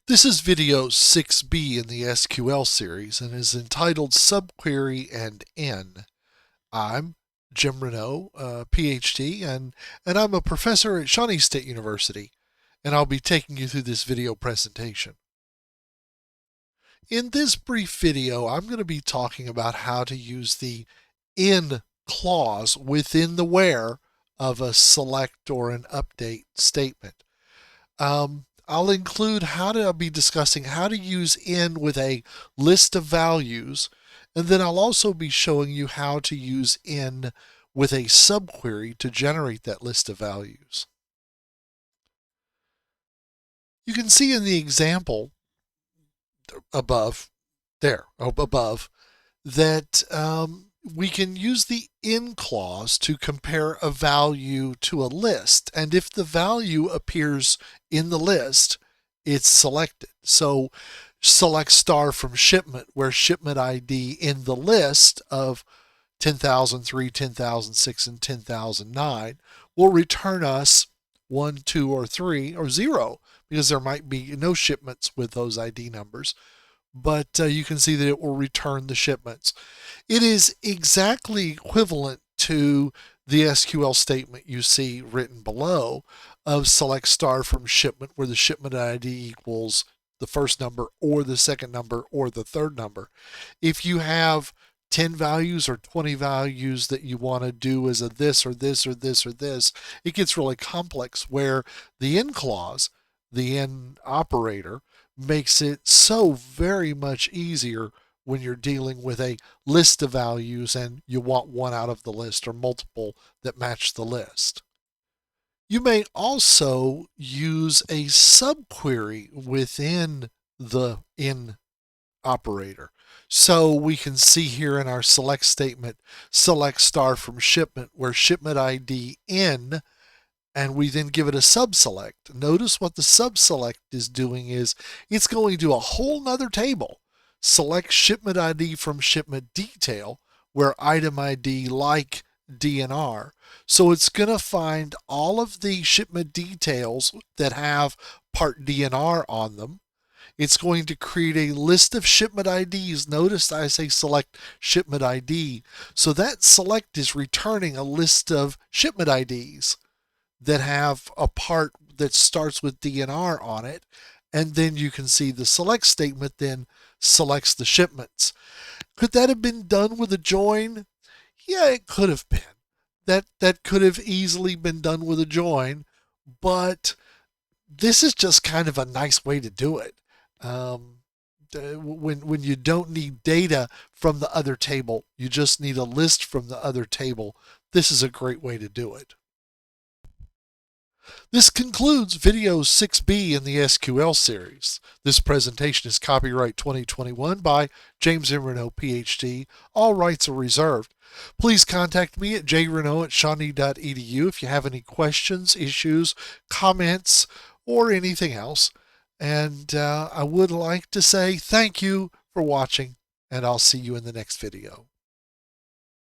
This is video 6B in the SQL series and is entitled Subquery and IN. I'm Jim Renault, PhD, and I'm a professor at Shawnee State University, and I'll be taking you through this video presentation. In this brief video, I'm going to be talking about how to use the IN clause within the where of a select or an update statement. I'll be discussing how to use IN with a list of values, and then I'll also be showing you how to use IN with a subquery to generate that list of values. You can see in the example above, that we can use the IN clause to compare a value to a list. And if the value appears in the list, it's selected. So select star from shipment, where shipment ID in the list of 10,003, 10,006, and 10,009 will return us 1, 2, or 3, or 0, because there might be no shipments with those ID numbers. But you can see that it will return the shipments. It is exactly equivalent to the SQL statement you see written below of select star from shipment, where the shipment ID equals the first number or the second number or the third number. If you have 10 values or 20 values that you want to do as a this or this or this or this, it gets really complex, where the IN clause, the IN operator, makes it so very much easier when you're dealing with a list of values and you want one out of the list or multiple that match the list. You may also use a subquery within the IN operator. So we can see here in our select statement, select star from shipment, where shipment ID IN, and we then give it a subselect. Notice what the subselect is doing is it's going to a whole nother table. Select shipment ID from shipment detail, where item ID like DNR. So it's going to find all of the shipment details that have part DNR on them. It's going to create a list of shipment IDs. Notice I say select shipment ID. So that select is returning a list of shipment IDs that have a part that starts with DNR on it. And then you can see the select statement then selects the shipments. Could that have been done with a join? Yeah, it could have been. That could have easily been done with a join, but this is just kind of a nice way to do it. When you don't need data from the other table, you just need a list from the other table. This is a great way to do it. This concludes video 6B in the SQL series. This presentation is copyright 2021 by James M. Renault, PhD. All rights are reserved. Please contact me at jrenault@shawnee.edu if you have any questions, issues, comments, or anything else. And I would like to say thank you for watching, and I'll see you in the next video.